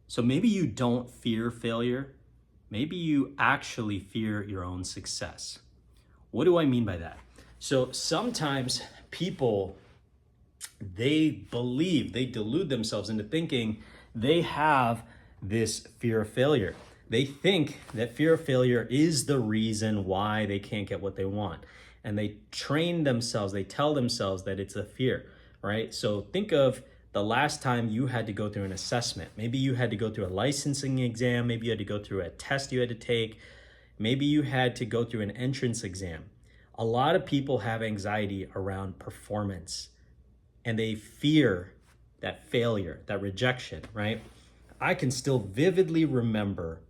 So maybe you don't fear failure. Maybe you actually fear your own success. What do I mean by that? So sometimes people, they delude themselves into thinking they have this fear of failure. They think that fear of failure is the reason why they can't get what they want. And they train themselves, they tell themselves that it's a fear, right? So think of the last time you had to go through an assessment. Maybe you had to go through a licensing exam. Maybe you had to go through a test you had to take. Maybe you had to go through an entrance exam. A lot of people have anxiety around performance and they fear that failure, that rejection, right? I can still vividly remember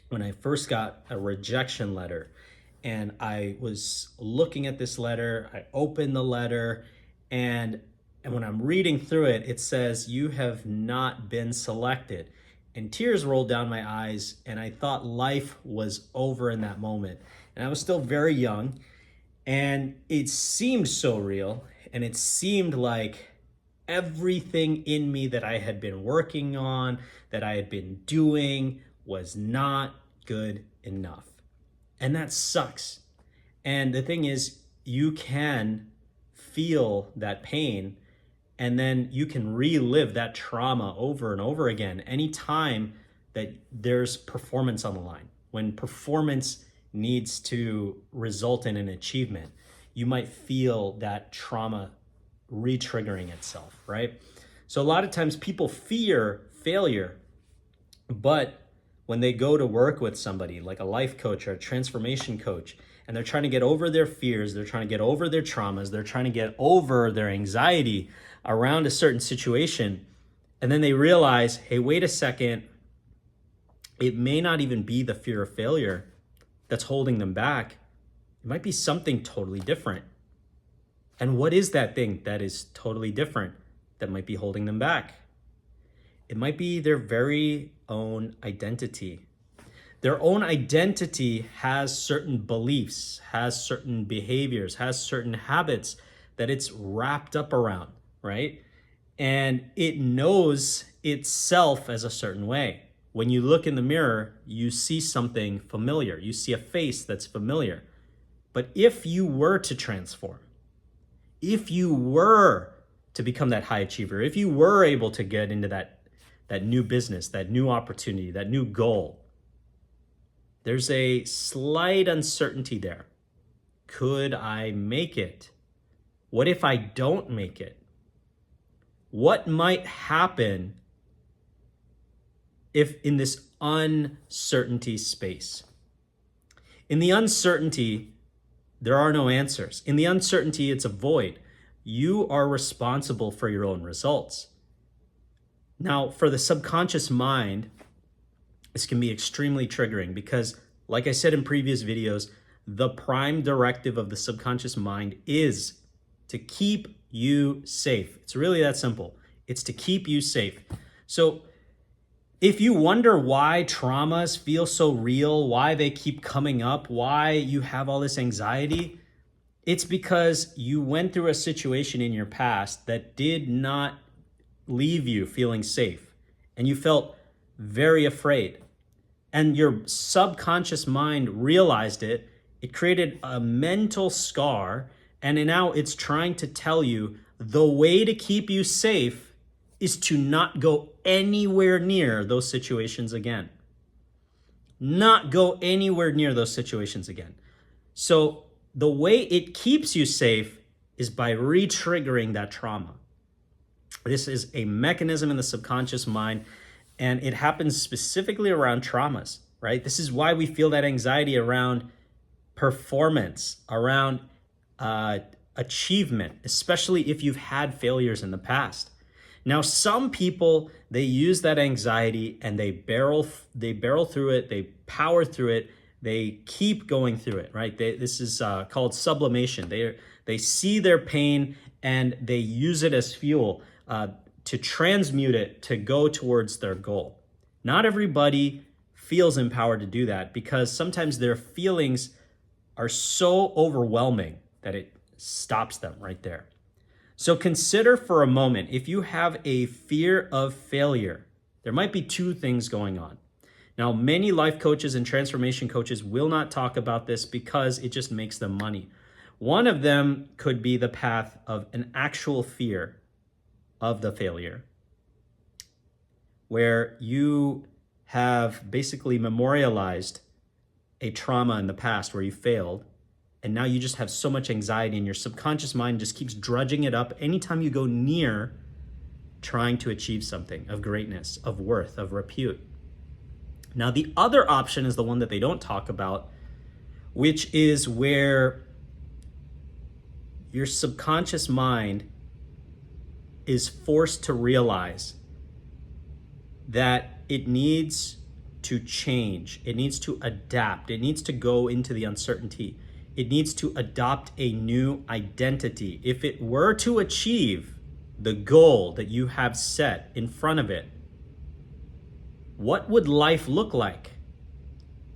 when I first got a rejection letter and I was looking at this letter, I opened the letter, and when I'm reading through it, it says, "You have not been selected." And tears rolled down my eyes, and I thought life was over in that moment. And I was still very young, and it seemed so real, and it seemed like everything in me that I had been working on, that I had been doing, was not good enough. And that sucks. And the thing is, you can feel that pain and then you can relive that trauma over and over again anytime that there's performance on the line. When performance needs to result in an achievement, you might feel that trauma re-triggering itself, right? So a lot of times people fear failure, but when they go to work with somebody like a life coach or a transformation coach, and they're trying to get over their fears, they're trying to get over their traumas, they're trying to get over their anxiety around a certain situation, and then they realize, hey, wait a second, it may not even be the fear of failure that's holding them back. It might be something totally different. And what is that thing that is totally different that might be holding them back? It might be their very own identity. Their own identity has certain beliefs, has certain behaviors, has certain habits that it's wrapped up around, right? And it knows itself as a certain way. When you look in the mirror, you see something familiar. You see a face that's familiar. But if you were to transform, if you were to become that high achiever, if you were able to get into that new business, that new opportunity, that new goal, there's a slight uncertainty there. Could I make it? What if I don't make it? What might happen if in this uncertainty space? In the uncertainty, there are no answers. In the uncertainty, it's a void. You are responsible for your own results. Now, for the subconscious mind, this can be extremely triggering because, like I said in previous videos, the prime directive of the subconscious mind is to keep you safe. It's really that simple. It's to keep you safe. So if you wonder why traumas feel so real, why they keep coming up, why you have all this anxiety, it's because you went through a situation in your past that did not leave you feeling safe, and you felt very afraid. And your subconscious mind realized it. It created a mental scar, and now it's trying to tell you the way to keep you safe is to not go anywhere near those situations again. Not go anywhere near those situations again. So the way it keeps you safe is by re-triggering that trauma. This is a mechanism in the subconscious mind, and it happens specifically around traumas, right? This is why we feel that anxiety around performance, around achievement, especially if you've had failures in the past. Now, some people, they use that anxiety and they barrel through it, they power through it, they keep going through it, right? This is called sublimation. They see their pain and they use it as fuel to transmute it to go towards their goal. Not everybody feels empowered to do that because sometimes their feelings are so overwhelming that it stops them right there. So consider for a moment, if you have a fear of failure, There might be two things going on. Now, many life coaches and transformation coaches will not talk about this because it just makes them money. One of them could be the path of an actual fear of the failure, where you have basically memorialized a trauma in the past where you failed, and now you just have so much anxiety and your subconscious mind just keeps drudging it up anytime you go near trying to achieve something of greatness, of worth, of repute. Now, the other option is the one that they don't talk about, which is where your subconscious mind is forced to realize that it needs to change, it needs to adapt, it needs to go into the uncertainty, it needs to adopt a new identity. If it were to achieve the goal that you have set in front of it, what would life look like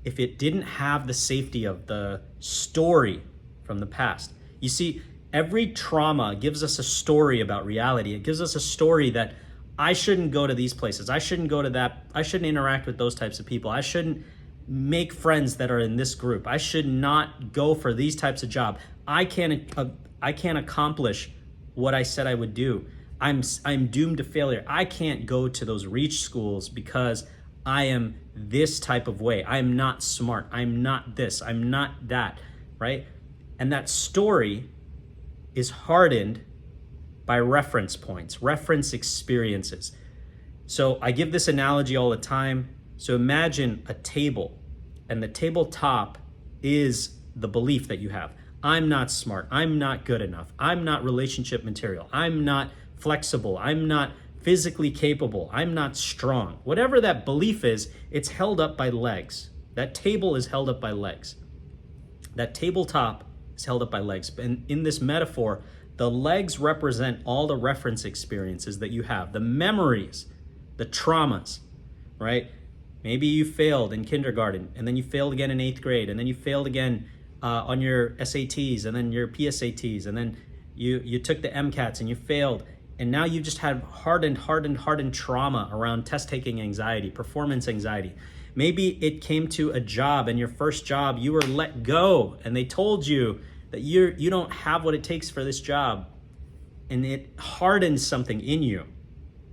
if it didn't have the safety of the story from the past? You see, every trauma gives us a story about reality. It gives us a story that I shouldn't go to these places. I shouldn't go to that. I shouldn't interact with those types of people. I shouldn't make friends that are in this group. I should not go for these types of job. I can't accomplish what I said I would do. I'm doomed to failure. I can't go to those reach schools because I am this type of way. I'm not smart. I'm not this. I'm not that, right? And that story is hardened by reference points, reference experiences. So I give this analogy all the time. So imagine a table, and the tabletop is the belief that you have. I'm not smart. I'm not good enough. I'm not relationship material. I'm not flexible. I'm not physically capable. I'm not strong. Whatever that belief is, it's held up by legs. That table is held up by legs. That tabletop is held up by legs. And in this metaphor, the legs represent all the reference experiences that you have, the memories, the traumas, right? Maybe you failed in kindergarten, and then you failed again in 8th grade, and then you failed again on your SATs, and then your PSATs, and then you took the MCATs and you failed. And now you just have hardened trauma around test-taking anxiety, performance anxiety. Maybe it came to a job, and your first job, you were let go, and they told you that you don't have what it takes for this job. And it hardens something in you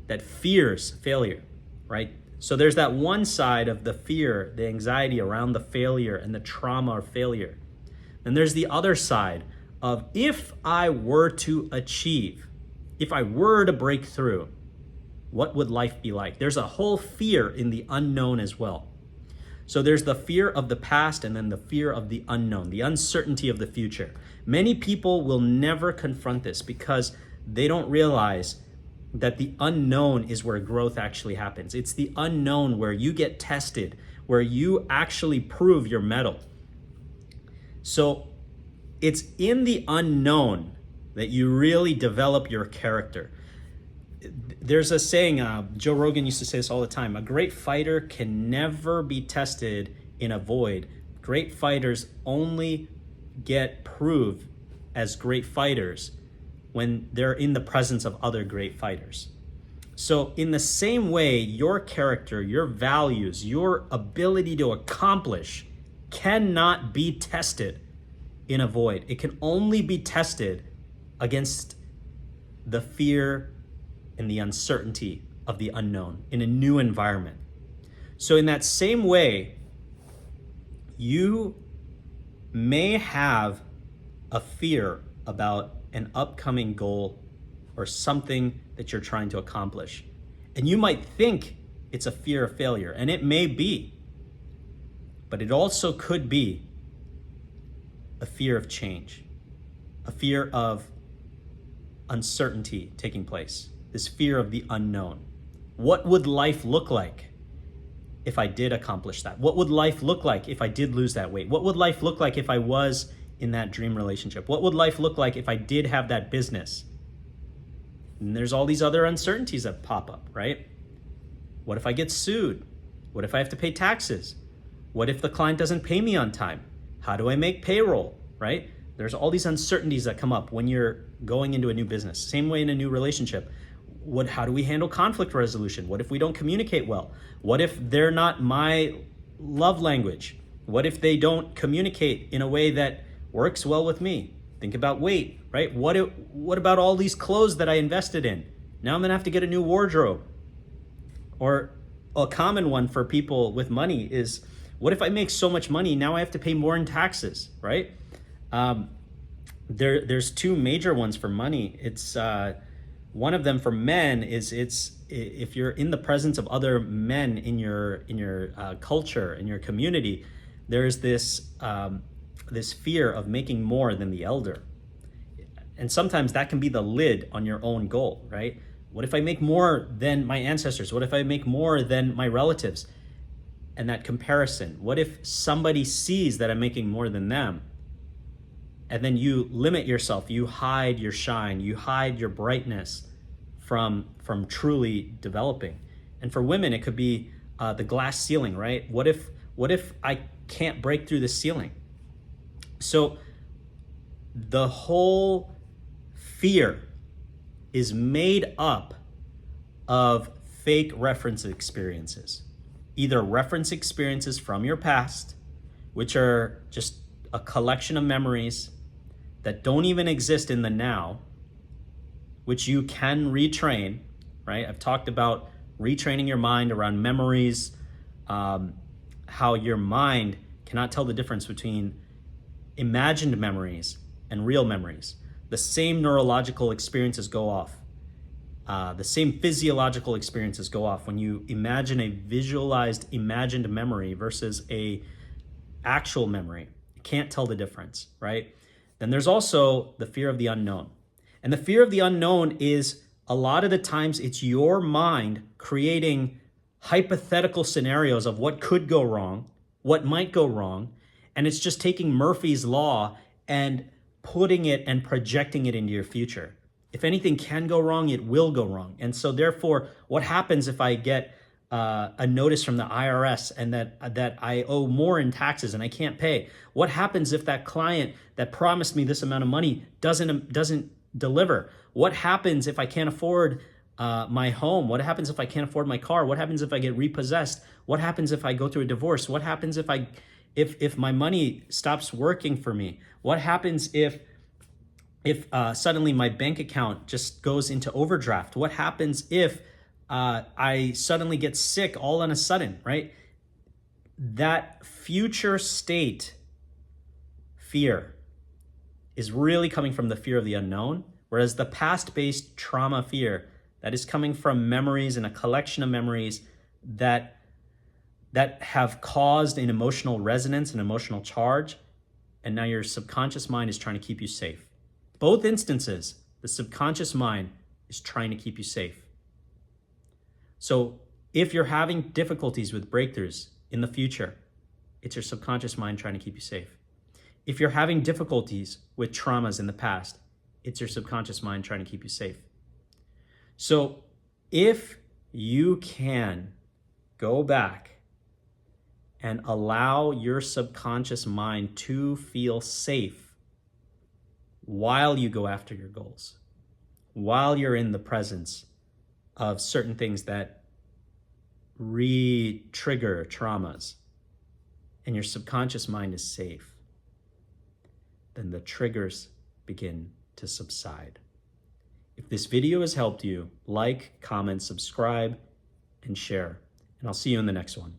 that fears failure, right? So there's that one side of the fear, the anxiety around the failure and the trauma of failure. And there's the other side of if I were to achieve, if I were to break through, what would life be like? There's a whole fear in the unknown as well. So there's the fear of the past and then the fear of the unknown, the uncertainty of the future. Many people will never confront this because they don't realize that the unknown is where growth actually happens. It's the unknown where you get tested, where you actually prove your mettle. So it's in the unknown that you really develop your character. There's a saying, Joe Rogan used to say this all the time, a great fighter can never be tested in a void. Great fighters only get proved as great fighters when they're in the presence of other great fighters. So in the same way, your character, your values, your ability to accomplish cannot be tested in a void. It can only be tested against the fear and the uncertainty of the unknown in a new environment. So in that same way, you may have a fear about an upcoming goal or something that you're trying to accomplish. And you might think it's a fear of failure, and it may be, but it also could be a fear of change, a fear of uncertainty taking place, this fear of the unknown. What would life look like if I did accomplish that? What would life look like if I did lose that weight? What would life look like if I was in that dream relationship? What would life look like if I did have that business? And there's all these other uncertainties that pop up, right? What if I get sued? What if I have to pay taxes? What if the client doesn't pay me on time? How do I make payroll, right? There's all these uncertainties that come up when you're going into a new business. Same way in a new relationship. how do we handle conflict resolution? What if we don't communicate well? What if they're not my love language? What if they don't communicate in a way that works well with me? Think about weight, right? What about all these clothes that I invested in? Now I'm gonna have to get a new wardrobe. Or a common one for people with money is, what if I make so much money, now I have to pay more in taxes, right? There's two major ones for money. It's one of them for men is if you're in the presence of other men in your culture, in your community, there's this fear of making more than the elder. And sometimes that can be the lid on your own goal, right? What if I make more than my ancestors? What if I make more than my relatives? And that comparison. What if somebody sees that I'm making more than them? And then you limit yourself, you hide your shine, you hide your brightness from truly developing. And for women, it could be the glass ceiling, right? What if I can't break through the ceiling? So the whole fear is made up of fake reference experiences. Either reference experiences from your past, which are just a collection of memories that don't even exist in the now, which you can retrain, right? I've talked about retraining your mind around memories, how your mind cannot tell the difference between imagined memories and real memories. The same neurological experiences go off. The same physiological experiences go off when you imagine a visualized, imagined memory versus a actual memory. You can't tell the difference, right? Then there's also the fear of the unknown. And the fear of the unknown is, a lot of the times, it's your mind creating hypothetical scenarios of what could go wrong, what might go wrong, and it's just taking Murphy's Law and putting it and projecting it into your future. If anything can go wrong, it will go wrong. And so therefore, what happens if I get a notice from the IRS and that I owe more in taxes and I can't pay? What happens if that client that promised me this amount of money doesn't deliver? What happens if I can't afford my home? What happens if I can't afford my car? What happens if I get repossessed? What happens if I go through a divorce? What happens if my money stops working for me? What happens if suddenly my bank account just goes into overdraft? What happens if I suddenly get sick all on a sudden, right? That future state fear is really coming from the fear of the unknown, whereas the past-based trauma fear, that is coming from memories and a collection of memories that have caused an emotional resonance, an emotional charge, and now your subconscious mind is trying to keep you safe. Both instances, the subconscious mind is trying to keep you safe. So if you're having difficulties with breakthroughs in the future, it's your subconscious mind trying to keep you safe. If you're having difficulties with traumas in the past, it's your subconscious mind trying to keep you safe. So if you can go back and allow your subconscious mind to feel safe while you go after your goals, while you're in the presence of certain things that re-trigger traumas, and your subconscious mind is safe, then the triggers begin to subside. If this video has helped you, like, comment, subscribe, and share, and I'll see you in the next one.